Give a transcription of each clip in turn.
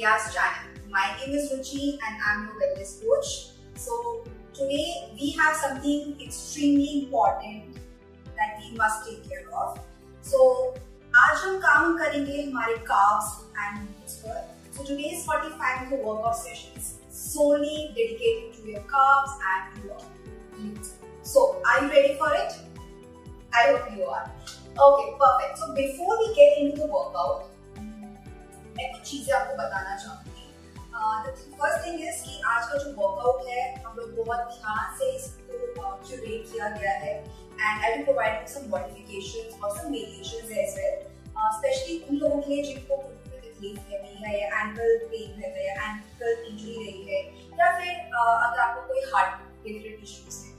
Riya's channel. My name is Ruchi and I'm your wellness coach. So today we have something extremely important that we must take care of. So आज हम काम करेंगे हमारे calves and glutes पर. So today's 45 minute workout session is solely dedicated to your calves and to your glutes. So are you ready for it? I hope you are. Okay, perfect. So before we get into the workout, मैं कुछ चीजें आपको बताना चाहूँगी. The first thing is कि आज का जो workout है हम लोग बहुत ध्यान से इसको curate किया गया है and I will provide you some modifications or some variations as well. Especially उन लोगों के लिए जिनको तकलीफ रहती है या ankle pain रहता है या ankle injury रही है या फिर अगर आपको कोई heart related issues है.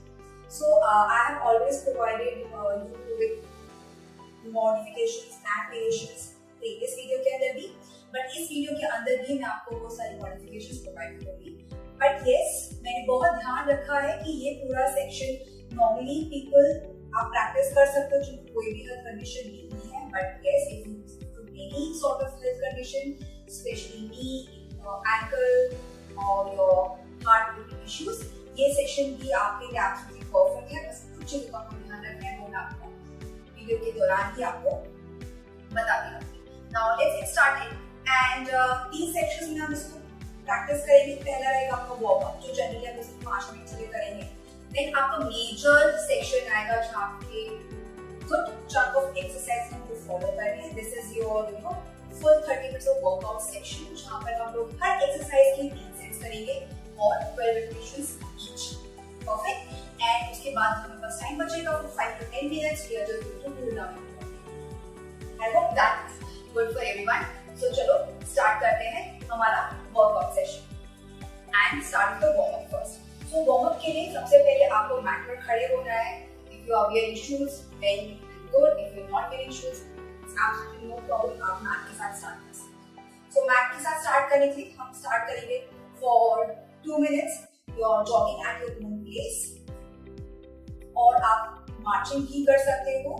So I have always provided you with modifications and variations previous video के अंदर भी, but इस वीडियो के अंदर भी मैं आपको बहुत सारी modifications प्रोवाइड करूंगी. But yes, मैंने बहुत ध्यान रखा है कि ये पूरा सेक्शन normally people आप प्रैक्टिस कर सकते हो जिनको कोई भी हेल्थ कंडीशन नहीं है, but yes, if you any sort of health condition, especially knee, ankle or your heart related issues, ये सेक्शन भी आपके लिए absolutely perfect है. बस कुछ चीजों का आपको ध्यान रखना है, वो मैं आपको वीडियो के दौरान ही आपको बता दूंगी. Now let's get started and तीन सेक्शंस में हम इसको प्रैक्टिस करेंगे. पहला रहेगा आपका वार्म अप जो जनरली हम सिर्फ 5 मिनट के लिए करेंगे. देन आपका मेजर सेक्शन आएगा जहाँ पे गुड चंक ऑफ एक्सरसाइज हमको फॉलो करनी है. This is your full 30 minutes of workout section जहाँ पर हम लोग हर एक्सरसाइज के 3 सेट्स करेंगे और 12 रिपीटेशंस ईच. परफेक्ट. एंड उसके बाद हमारे पास टाइम बचेगा 5 to 10 minutes. We are just going to cool down. I hope that is good for everyone. So चलो स्टार्ट करते हैं हमारा workout session and start with the warm up first. So warm up के लिए सबसे पहले आपको मैट पर खड़े होना है. If you are wearing shoes then good. If you are not wearing shoes it's absolutely no problem. आप मैट के साथ स्टार्ट कर सकते हैं. सो मैट के साथ स्टार्ट करने के लिए हम स्टार्ट करेंगे for 2 minutes. You are jogging at your own place और आप मार्चिंग भी कर सकते हो.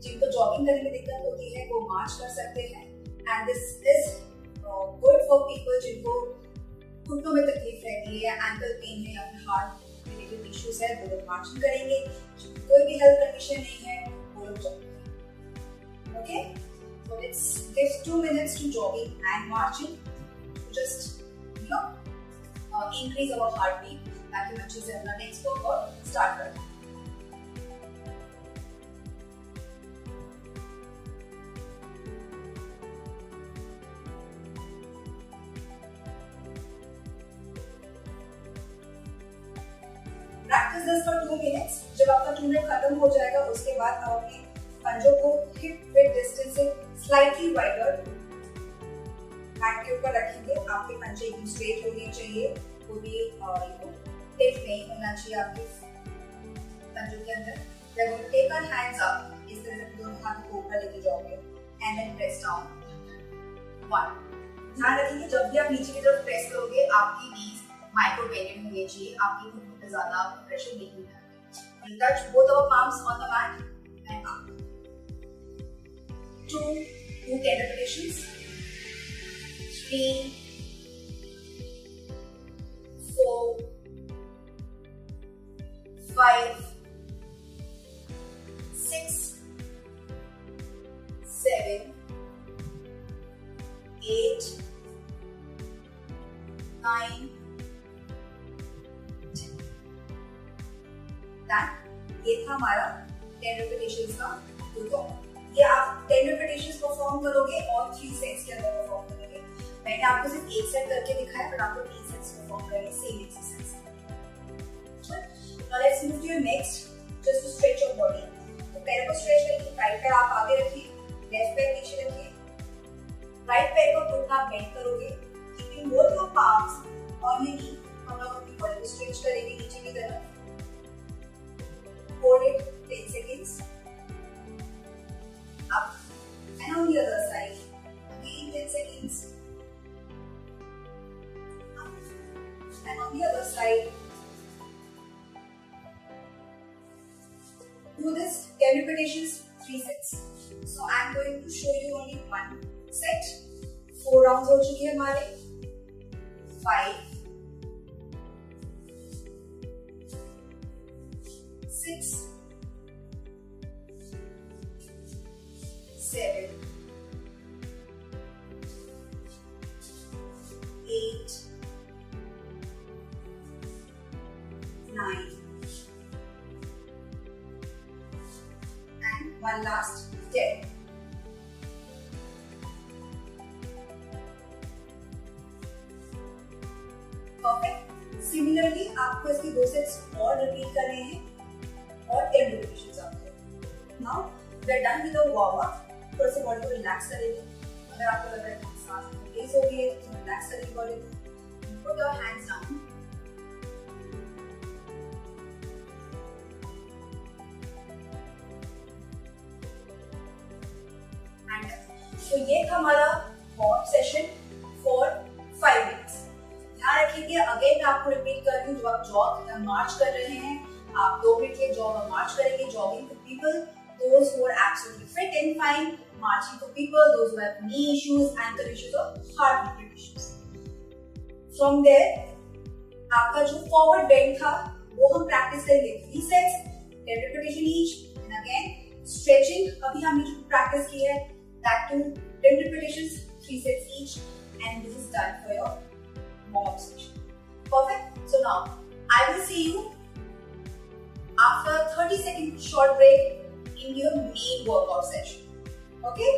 जिनको जॉगिंग करने में दिक्कत होती है वो मार्च कर सकते हैं. And this is good for people जिनको घुटनों में तकलीफ रहती है, एंकल पेन है या फिर हार्ट रिलेटेड इश्यूज है, वो लोग मार्चिंग करेंगे. कोई भी हेल्थ कंडीशन नहीं है वो लोग जॉगिंग करेंगे. Okay, so let's give 2 minutes to jogging and marching to just increase our heartbeat. ताकि अच्छे से अपना नेक्स्ट वर्कआउट स्टार्ट करें. Practice this for 2 minutes. जब आपका 2 मिनट खत्म हो जाएगा उसके बाद आप अपने पंजों को हिप विड्थ डिस्टेंस से स्लाइटली वाइडर मैट के ऊपर रखेंगे. आपके पंजे एकदम स्ट्रेट होने चाहिए, कोई भी टिप नहीं होना चाहिए आपके पंजों के अंदर. We are going to take our hands up. इस तरह से दोनों हाथ को ऊपर लेके जाओगे and then press down. 1. ध्यान रखिए जब भी आप नीचे की तरफ प्रेस करोगे आपकी knees माइक्रोवेनियन होनी चाहिए. आपकी घुटनों पे ज्यादा प्रेशर नहीं होना है. We'll touch both our palms on the mat and up. 2 10 repetitions. 3 4 5 6 7 8 9 ये था हमारा 10 repetitions का वर्कआउट. ये आप 10 repetitions परफॉर्म करोगे और 3 सेट्स के अंदर परफॉर्म करोगे. मैंने आपको सिर्फ एक सेट करके दिखाया पर आपको 3 सेट्स परफॉर्म करने same exercise. Now let's move to your next. Just to stretch your body. तो पैर को स्ट्रेच करिए. राइट पैर आप आगे रखिए, लेफ्ट पैर नीचे रखिए. राइट पैर को घुटना बेंड करोगे. Keeping both your palms on your knee. हम लोग अपनी बॉडी को स्ट्रेच करेंगे नीचे की तरफ. Hold it 10 seconds. Up and on the other side. Again 10 seconds. Up and on the other side. Do this 10 repetitions, 3 sets. So I am going to show you only one set. 4 rounds हो चुके हैं हमारे. 5, 6, 7, 8, 9, and one last 10. Perfect. Similarly आपको इसके 2 sets और repeat करने हैं और 10 रिपीटेशंस आपको. Now we are done with the warm up. थोड़ा सा बॉडी को रिलैक्स करेंगे. अगर आपको लग रहा है कि सांस तेज हो गई है तो रिलैक्स करेंगे बॉडी को. Put your hands down. तो ये था हमारा वार्म सेशन फॉर 5 मिनट्स. ध्यान रखिए, अगेन मैं आपको रिपीट कर रही हूँ, जो आप जॉग या मार्च कर रहे हैं, आप 2 मिनट के जॉग और मार्च करेंगे. Jogging for people those who are absolutely fit and fine, marching for people those who have knee issues, ankle issues or heart rate issues. From there आपका जो फॉरवर्ड बेंड था वो हम प्रैक्टिस करेंगे 3 sets, 10 repetition each. And again stretching अभी हमने जो practice की है that too 10 repetitions, 3 sets each, and this is done for your warm-up session. Perfect. So now I will see you after 30-second short break in your main workout session. Okay?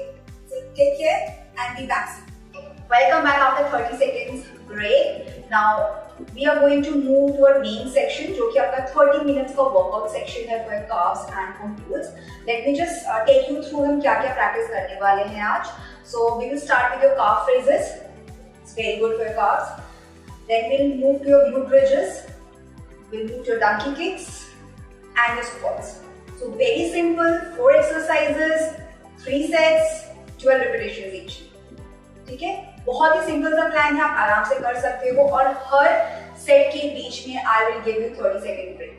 So take care and be back soon. Welcome back after 30 seconds break. Now we are going to move to our main section, जो कि आपका 30 minutes का workout section है for calves and for glutes. Let me just take you through हम क्या-क्या practice करने वाले हैं आज. So we will start with your calf raises. It's very good for your calves. Then we'll move to your glute bridges. We'll move to your donkey kicks and your squats. So very simple, 4 exercises, 3 sets, 12 repetitions each. ठीक है, बहुत ही simple सा plan है, आप आराम से कर सकते हो. और हर सेट के बीच में I will give you 30 second break.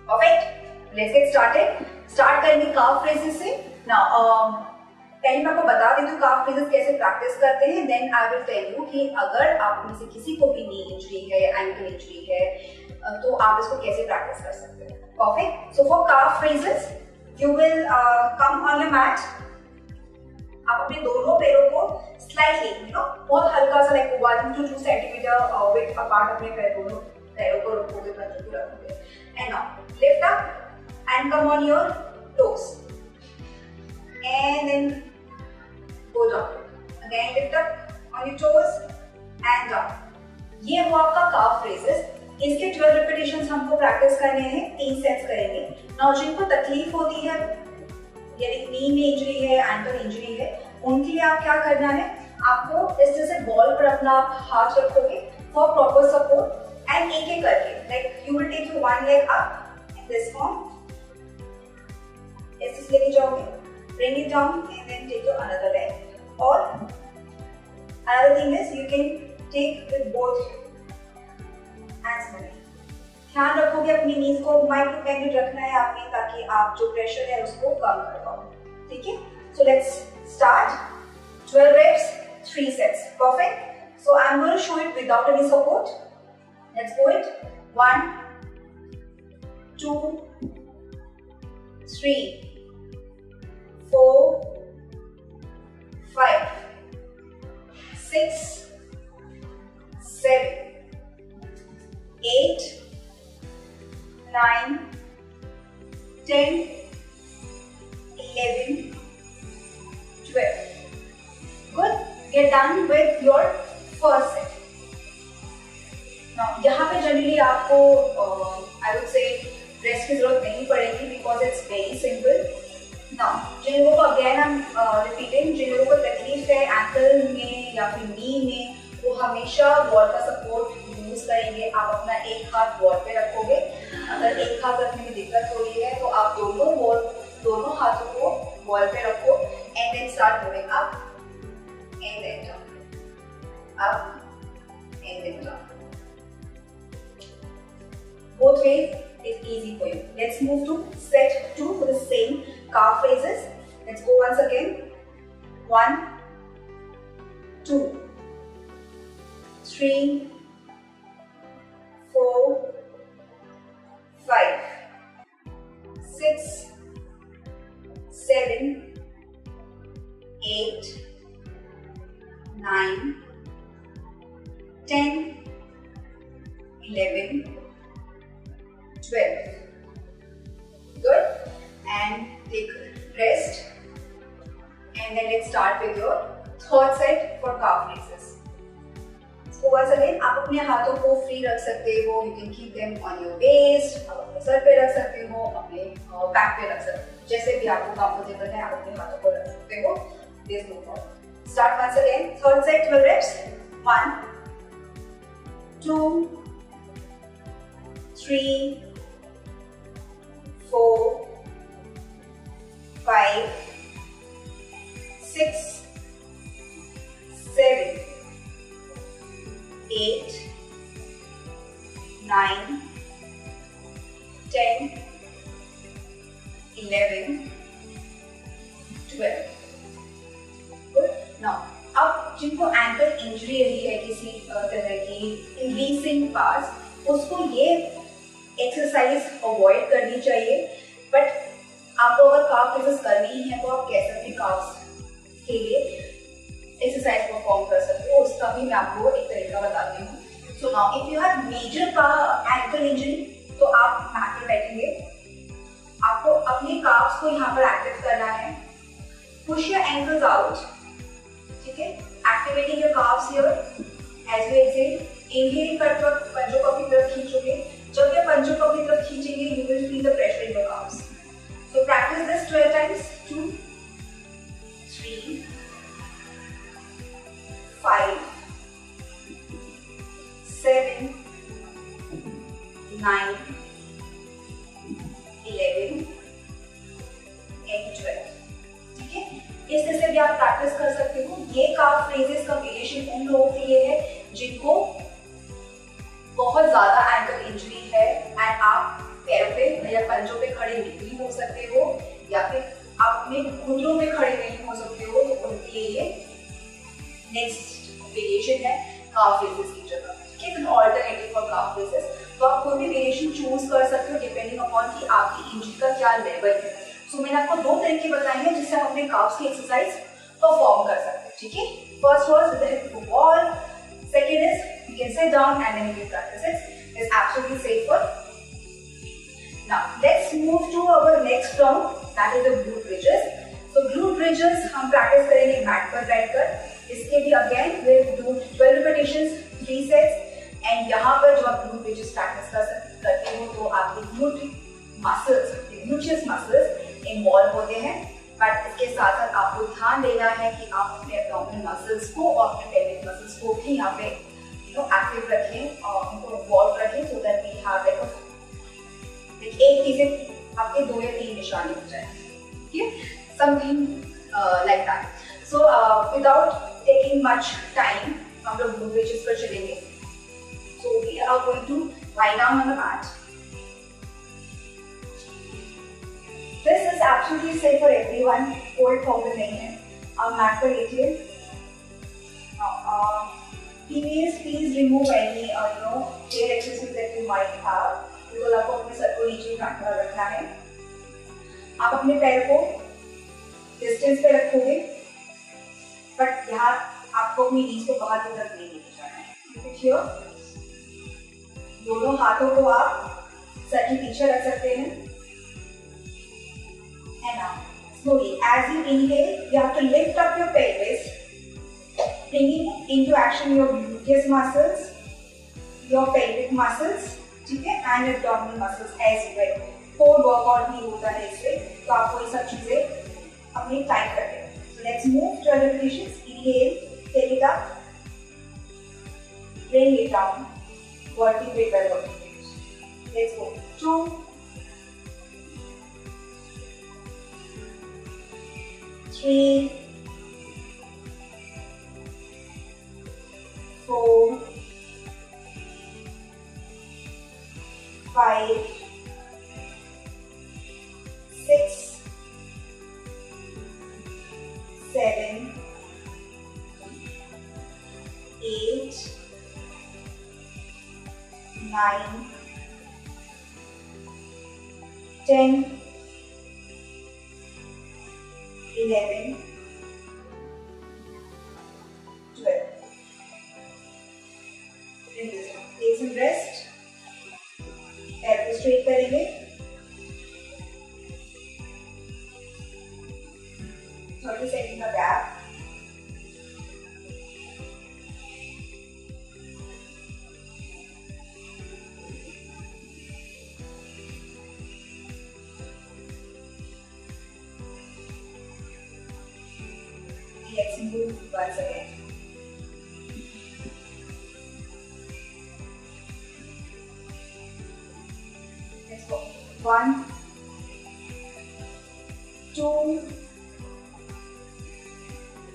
Perfect. Let's get started. Start करेंगे काफ रेजेस से. नाउ पहले मैं आपको बता देती हूँ काफ रेजेस कैसे प्रैक्टिस करते हैं. Then I will tell you कि अगर आप में से किसी को भी नी इंजरी है, एंकल इंजरी है, तो आप इसको कैसे प्रैक्टिस कर सकते हैं. Perfect. So for calf raises you will come on the mat. आप अपने दोनों पैरों को स्लाइटली बहुत हल्का सा like 1 to 2 centimetre with apart अपने दोनों पैरों को रखोगे, पंजों को रखोगे. And now lift up and come on your toes and then go down. Again lift up on your toes and down. ये हुआ आपका काफ रेजेस. इसके 12 रिपीटेशंस हमको प्रैक्टिस करने हैं. 3 सेट्स करेंगे. नाउ जिनको तकलीफ होती है, यदि नी में इंजरी है, एंकल इंजरी है, उनके लिए आप क्या करना है, आपको इस तरह से बॉल पर अपना हाथ रखोगे फॉर प्रॉपर सपोर्ट एंड एक एक करके like you will take your one leg up in this form, ऐसे लेके जाओगे, bring it down and then take your another leg. और another thing is you can take with both hands. में ध्यान रखोगे अपनी नीज को माइक्रो कैंडिड रखना है आपने, ताकि आप जो प्रेशर है उसको कम कर पाओ. ठीक है. So let's start. 12 reps, 3 sets. Perfect. So I'm going to show it without any support. Let's go it. 1, 2, 3, 4, 5, 6, 7, 8, 9, 10, 11, 12. Good. Get done with your first set. Now, यहाँ पे जनरली आपको I would say रेस्ट की जरूरत नहीं पड़ेगी because it's very simple. Now, जिन लोगों को again हम रिपीटिंग, जिन लोगों को तकलीफ है एंकल में या फिर नी में, वो हमेशा वॉल का सपोर्ट यूज करेंगे. आप अपना एक हाथ वॉल पे रखोगे. अगर एक हाथ रखने में दिक्कत हो रही है तो आप दोनों हाथों को वॉल पे रखो and then start moving up and then down, up and then down. Both ways is easy for you. Let's move to set 2 for the same calf raises. Let's go once again. 1, 2, 3, 4, 5, 6, 7, 8, 9, 10, 11, 12. Good. And take rest. And then let's start with your third set for calf raises. So once again, आप अपने हाथों को free रख सकते हो. You can keep them on your waist. आप अपने sir पे रख सकते हो, अपने बैक पे रख सकते हो. जैसे भी आपको कंफर्टेबल है, आप अपने हाथों को रख सकते हो. There's no problem. Start once again. Third set 12 reps. 1, 2, 3, 4, 5, 6, 7, 8, 9, 10, 11, 12. Good. Now, अब जिनको एंकल इंजरी रही है किसी तरह की इन रीसेंट पास्ट, उसको ये एक्सरसाइज अवॉइड करनी चाहिए. बट आपको अगर काफ एक्सरसाइज करनी है तो आप कैसे अपने काफ्स के लिए एक्सरसाइज परफॉर्म कर सकते हो, उसका भी मैं आपको एक तरीका बताती हूँ. So now if you have major का एंकल इंजरी, तो आप मैट पे बैठेंगे. आपको अपने काफ्स को यहाँ पर एक्टिव करना है. Push your ankles out. ठीक है, activating your calves here as we exhale. Inhale करते वक्त पंजों को अपनी तरफ खींचोगे. जब ये पंजों को अपनी तरफ खींचेंगे, you will feel the pressure in your carbs. So practice this 12 times. 2, 3, 5, 7, 9, 11 and 12. ठीक है, इस तरह से भी आप प्रैक्टिस कर सकते हो. ये काफ रेजेस का वेरिएशन उन लोगों के लिए है जिनको बहुत ज्यादा एंकल इंजरी है एंड आप पैरों पे या पंजों पे खड़े नहीं हो सकते हो, या फिर आप अपने घुटनों पे खड़े नहीं हो सकते हो, तो उनके लिए ये नेक्स्ट वेरिएशन है काफ रेजेस की जगह. ठीक है, ऑल्टरनेटिव फॉर काफ रेजेस. तो आप कोई भी वेरिएशन चूज कर सकते हो डिपेंडिंग अपॉन कि आपकी इंजरी का क्या लेवल है. सो मैंने आपको दो तरीके बताए हैं जिससे आप अपने काफ्स की एक्सरसाइज परफॉर्म कर सकते हैं. ठीक है, first was with the hip to wall. Second is you can sit down and then you can practice it. It's absolutely safer. Now let's move to our next term, that is the glute bridges. So glute bridges हम practice करेंगे mat पर बैठकर. इसके भी again we'll do 12 repetitions, 3 sets. And यहाँ पर जब आप glute bridges practice करते हो तो आपके glute muscles, gluteus muscles involve होते हैं. बट इसके साथ साथ आपको ध्यान देना है कि आप अपने abdominal muscles को और अपने pelvic muscles को भी यहाँ पे एक्टिव रखें और उनको involve रखें, so that we have like a एक चीज आपके 2 या 3 निशाने हो जाए. ठीक है, something like that. So without taking much time हम लोग ग्लूट ब्रिजेस पर चलेंगे. So we are going to lie down on the mat. This is absolutely safe for everyone. कोई प्रॉब्लम नहीं है. आप मैट पर लेटिए. Females, please remove any hair excesses that you might have. बिल्कुल आपको अपने सर को नीचे रखना है. आप अपने पैर को डिस्टेंस पे रखोगे, बट यहाँ आपको अपनी नीज को बहुत दूर तक नहीं लेके जाना है. ठीक है, दोनों हाथों को आप सर के पीछे रख सकते हैं. And now, slowly, as you inhale, you have to lift up your pelvis, bringing into action your gluteus muscles, your pelvic muscles. ठीक है, and abdominal muscles as well. Core workout भी होता है इससे, तो आपको ये सब चीजें अपनी टाइट करते हैं. So let's move 12 repetitions. Inhale, take it up, bring it down, vertebrae by vertebrae. Let's go. 2, 3, 4, 5, 6, 7, 8, 9, 10, 11, 12. Take some rest. पैर को स्ट्रेट करेंगे. 30 seconds का gap. Let's move once again. Let's go. 1, 2,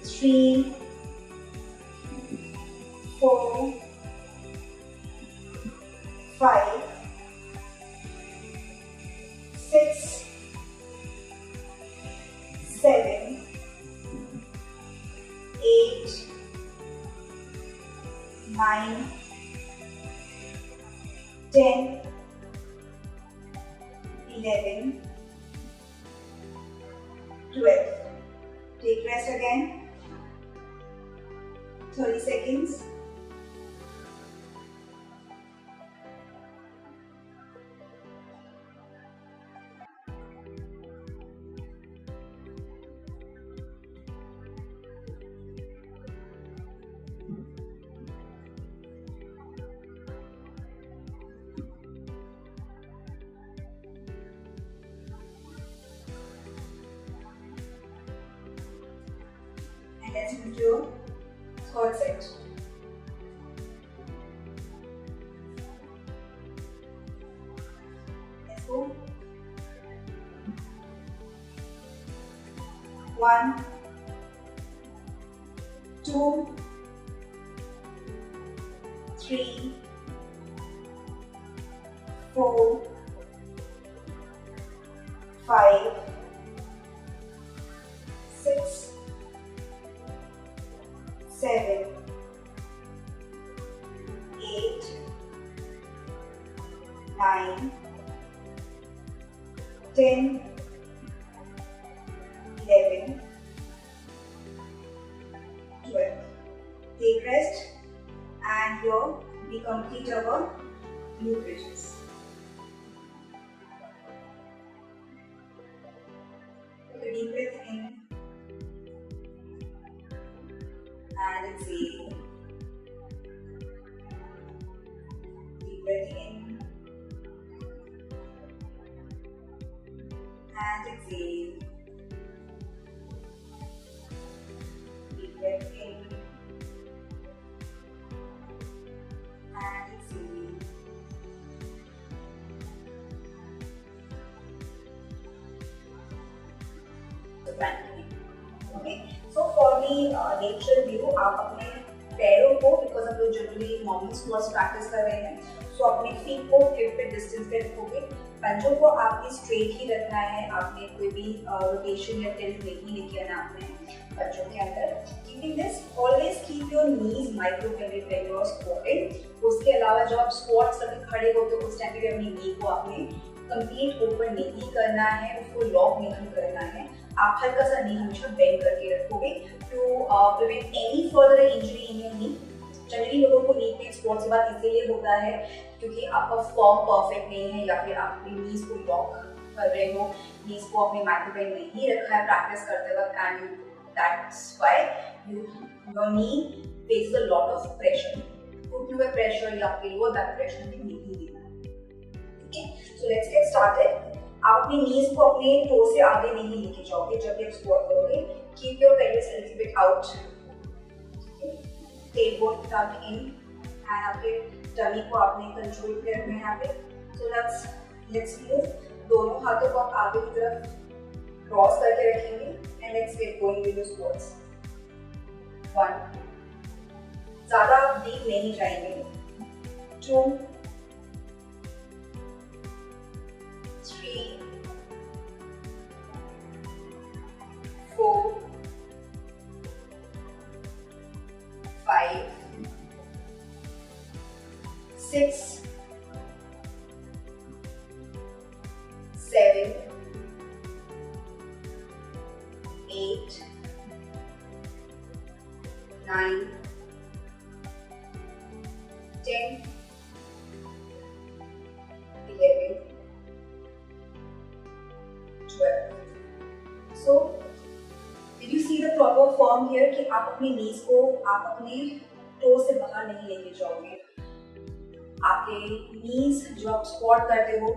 3, 4, 5, 6, 7, 8, 9, 10, 11, 12. Take rest again. 30 seconds. Let's move to third set. Let's go. 1, 2, 3, 4, 5, 6, 7, 8, 9, 10, 11, 12. Take rest, and here we complete our glute bridges. Take a deep breath in and exhale. Deep breath in and exhale. Deep breath in and exhale. Okay. So for the lateral view, आप अपने पैरों को, because हम लोग generally normal squats practice कर रहे हैं, सो अपने फीट को हिप पे डिस्टेंस पे रखोगे. पंजों को आपने स्ट्रेट ही रखना है. आपने कोई भी रोटेशन या टिल्ट नहीं लेके आना अपने पंजों के अंदर. Keeping this, always keep your knees micro penetrate when you are squatting. उसके अलावा जब आप स्क्वाट्स करके खड़े होते हो उस टाइम पे अपनी नी को आपने कंप्लीट ओपन नहीं करना है, उसको लॉक नहीं करना है. आप हल्का सा नी हमेशा बेंड करके रखोगे to prevent any further injury in your knee. Generally लोगों को नी पेन स्क्वाट्स के बाद इसलिए होता है क्योंकि आपका फॉर्म परफेक्ट नहीं है या फिर आप अपनी नीज को लॉक कर रहे हो, नीज को अपने माइक्रो बेंड नहीं रखा है प्रैक्टिस करते वक्त, and that's why your knee faces a lot of pressure. घुटनों पे प्रेशर या आपके लोअर बैक प्रेशर भी नहीं देना. ठीक है, सो लेट्स गेट स्टार्टेड. आप अपनी नीज को अपने टो से आगे नहीं लेके जाओगे जब भी आप स्क्वाट करोगे. Keep your pelvis a little bit out. Tailbone टक इन एंड आपके टमी को आपने कंट्रोल पे रखना है यहाँ पे. So let's move. दोनों हाथों को आप आगे की तरफ क्रॉस करके रखेंगे and let's get going with the squats. 1, ज्यादा डीप नहीं जाएंगे. 2, 3, 4, 5, 6, 9, 10, 11, 12. So, did you see the proper form here कि आप अपनी knees को आप अपने toe से बाहर नहीं लेके जाओगे. आपके knees जो आप squat करते हो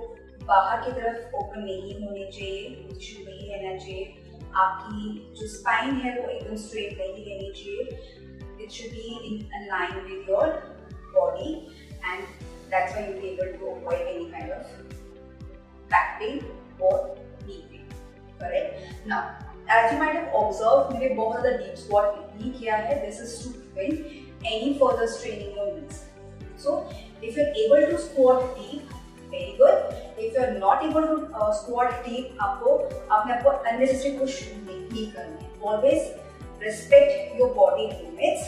बाहर की तरफ open नहीं होने चाहिए, position में ही रहना चाहिए. आपकी जो spine है वो एकदम straight नहीं रहनी चाहिए. It should be in line with your body, and that's why you'll be able to avoid any kind of back pain or knee pain. Correct? Now, as you might have observed, मैंने बहुत ज़्यादा deep squat नहीं किया है. This is to prevent any further strain in your knees. So, if you're able to squat deep, very good. If you're not able to squat deep, आपको अपने आप को unnecessary push नहीं करना है. Always respect your body limits.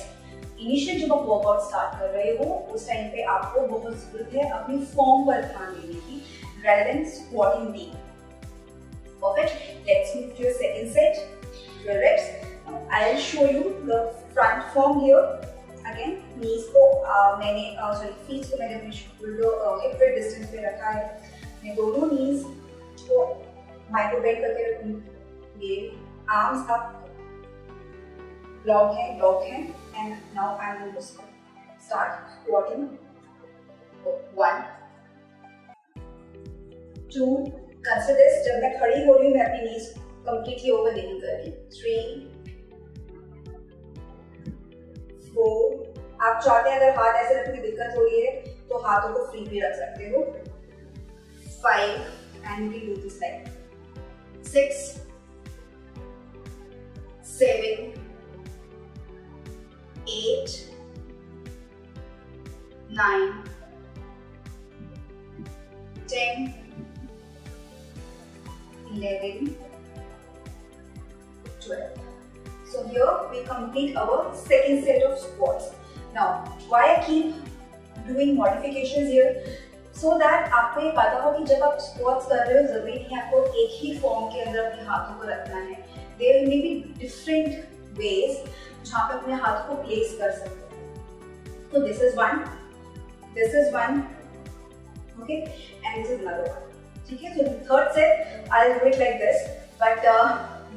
Initial जब आप workout start कर रहे हो उस टाइम पे आपको बहुत जरूरत है अपनी फॉर्म पर ध्यान देने की rather than squatting deep. Perfect. Let's move to your second set. Your reps. I'll show you the front form here. Again, knees को मैंने feet को मैंने अपने shoulder hip width distance पे रखा है. मैं दोनों knees को micro bend करके रखूँगी. ये arms up, lock है, and now I'm going to start squatting. 1, 2. Consider this. जब मैं खड़ी हो रही हूँ मैं अपनी knees completely over नहीं कर रही. 3, 4. आप चाहते हैं अगर हाथ ऐसे रखने की दिक्कत हो रही है तो हाथों को फ्री भी रख सकते हो. 5, and we do this like 6, 7, 8, 9, 10, 11, 12. So here we complete our second set of squats. Now, why I keep doing modifications here? So that आपको ये पता हो कि जब आप squats कर रहे हो जरूरी नहीं आपको एक ही फॉर्म के अंदर अपने हाथों को रखना है. There may be different ways जहाँ पे अपने हाथ को प्लेस कर सकते हो. So this is one, okay, and this is another one. ठीक है. So the third set I'll do it like this, but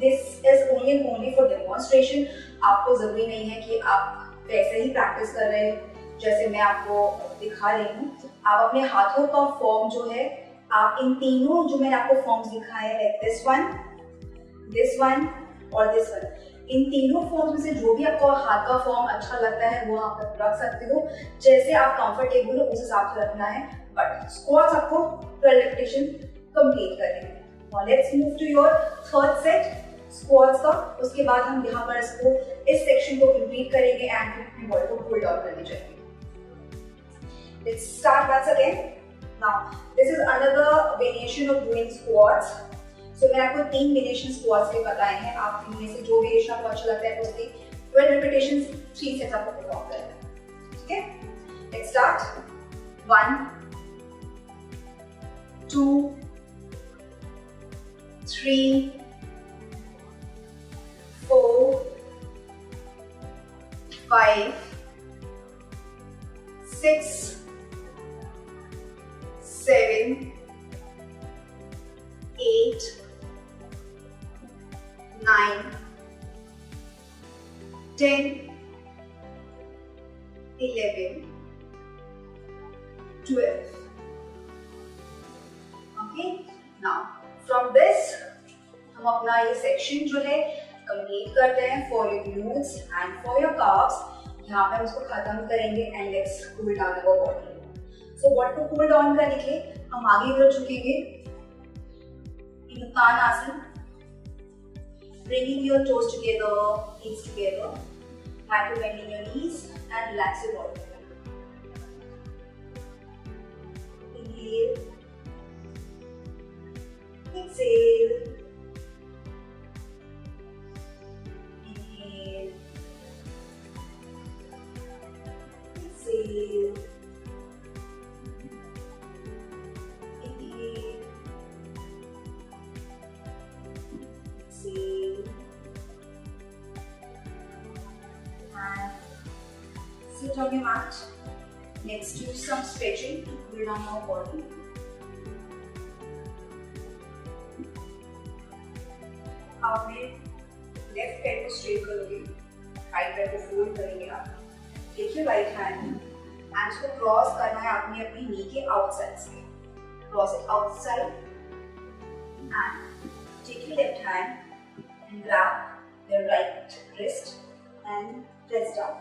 this is only for demonstration. आपको जरूरी नहीं है कि आप वैसे ही प्रैक्टिस कर रहे हैं जैसे मैं आपको दिखा रही हूँ. आप अपने हाथों का फॉर्म जो है आप इन तीनों जो मैंने आपको फॉर्म्स दिखाए हैं like this one और this one, इन तीनों फॉर्म्स में से जो भी आपको हाथ का फॉर्म अच्छा लगता है वो आप रख सकते हो. जैसे आप कंफर्टेबल हो उस हिसाब से रखना है. बट स्क्वाट्स आपको 12 रेपिटेशन कंप्लीट करने हैं. Now let's move to your third set squats का. उसके बाद हम यहाँ पर इसको इस सेक्शन को कंप्लीट करेंगे एंड फिर अपनी बॉडी को पुल डाउन करनी चाहिए. Let's start once again. Now this is another variation of doing squats. So मैंने आपको 3 वेरिएशन स्क्वाट्स के बताए हैं. आप इनमें से जो वेरिएशन आपको अच्छा लगता है उसकी 12 रेपिटेशंस 3 सेट्स आपको परफॉर्म करना है. ठीक है. Let's start. 1, 2, 3, 4, 5, 6, 7, 8, 9, 10, 11, 12. Okay. Now from this हम अपना ये सेक्शन जो है कंप्लीट करते हैं for your glutes and for your calves. यहाँ पे हम इसको खत्म करेंगे and let's cool down our body. So what to cool down करने के लिए हम आगे बढ़ चुकेंगे in Uttanasana, bringing your toes together, knees together, hand to bending your knees and relax your body. Inhale, exhale, inhale, exhale, inhale, exhale, and sit on your mat. Next, do some stretching to cool down your body. आपने left पैर को straight करोगे, right पैर को fold करेंगे आप. Take your right hand and इसको cross करना है आपने अपनी नी के आउटसाइड से. Cross it outside and take your left hand and grab your right wrist and press down.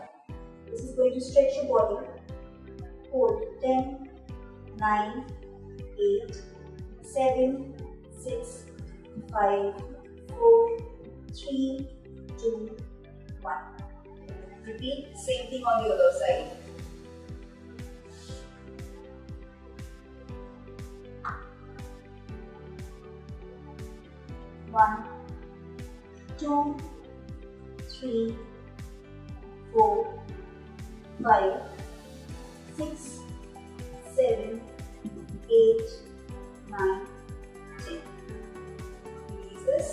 This is going to stretch your body. Hold 10, 9, 8, 7, 6, 5, 4, 3, 2, 1. Repeat same thing on the other side. One, 2, 3, 4, 5, 6, 7, 8, 9, 10. Release this.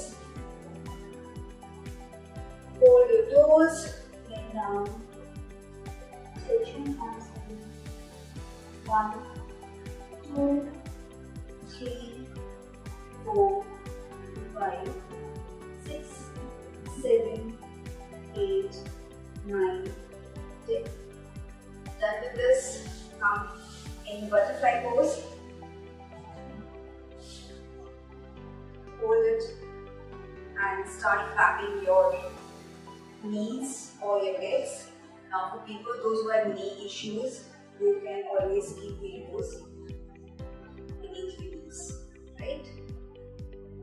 Hold your toes, bend down. Stretch your arms. 1, 2, 3, 4, 5, 6, 7, 8, 9, 10. Done with this, come in butterfly pose. Hold it and start flapping your knees or your legs. Now for people those who have knee issues, you can always keep elbows beneath your knees, right?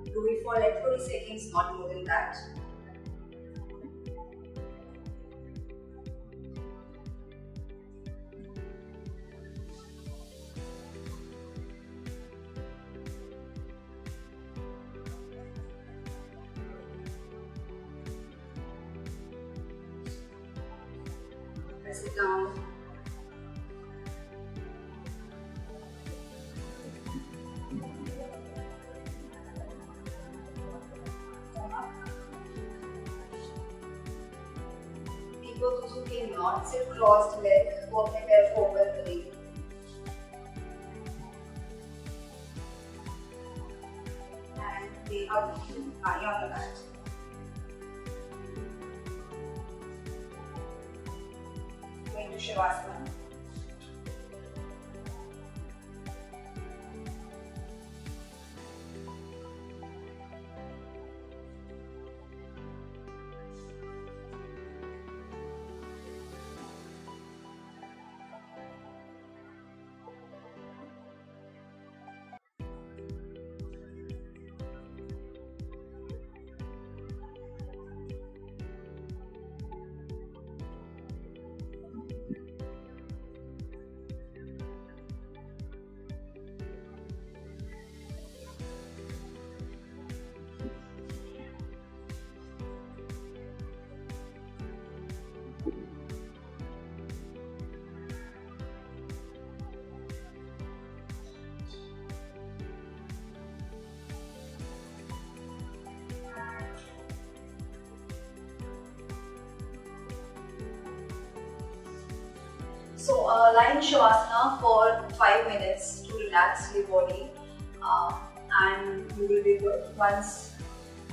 Do it for like 30 seconds, not more than that. Press it down. People who cannot sit crossed leg, वो अपने पैर को ऊपर करेंगे. And they are lying on the mat. Going to Shavasana. So lie in Shavasana for 5 minutes to relax your body, and you will be good. Once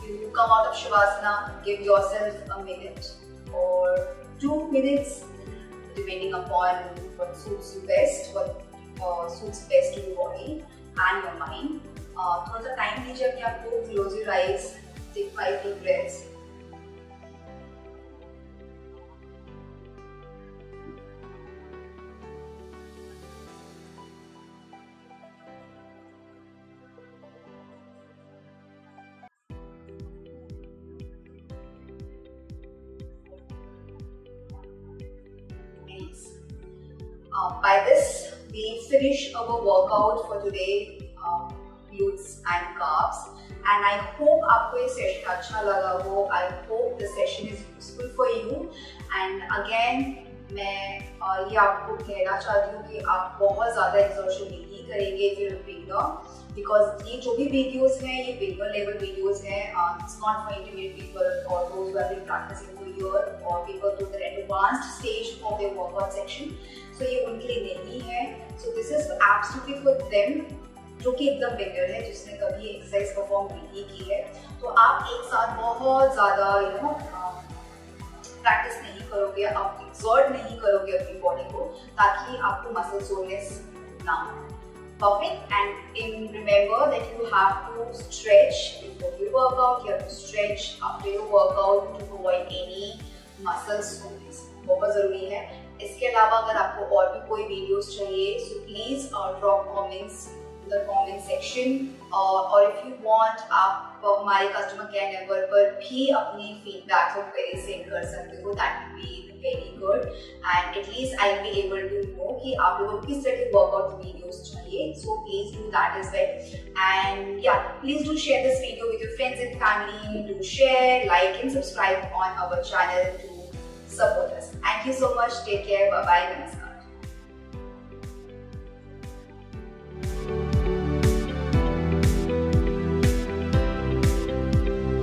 you come out of Shavasana, give yourself a minute or 2 minutes, depending upon what suits you best, what suits best to your body and your mind. थोड़ा सा time दीजिए अपने आप को. Close your eyes, take 5 deep breaths. By this, we finish our workout for today, glutes and calves. And I hope आपको ये session अच्छा लगा हो. I hope the session is useful for you. And again, मैं ये आपको कहना चाहती हूँ कि आप बहुत ज़्यादा exertion नहीं करेंगे if you're a beginner, because ये जो भी videos हैं ये beginner level videos हैं. It's not for intermediate people or those who have been practicing for a year or people who are at advanced stage of their workout section. So ये उनके लिए नहीं है. So this is absolutely for them जो कि एकदम beginner है, जिसने कभी एक्सरसाइज परफॉर्म नहीं की है. तो आप एक साथ बहुत ज़्यादा प्रैक्टिस नहीं करोगे, आप एक्सर्ट नहीं करोगे अपनी बॉडी को, ताकि आपको मसल सोरनेस ना हो. Perfect. And remember that you have to stretch before you work out. You have to stretch after your workout to avoid any muscle soreness. बहुत ज़रूरी है. इसके अलावा अगर आपको और भी कोई वीडियोस चाहिए, so please drop comments in the comment section. और if you want, आप हमारे कस्टमर केयर नंबर पर भी अपनी फीडबैक और क्वेरी सेंड कर सकते हो. That will be very good and at least I will be able to know कि आप लोगों को किस तरह के वर्कआउट वीडियोस चाहिए. So please do that as well. And yeah please do share this video with your friends and family. Do share, like and subscribe on our channel to support us. Thank you so much. Take care. Bye bye. Namaskar.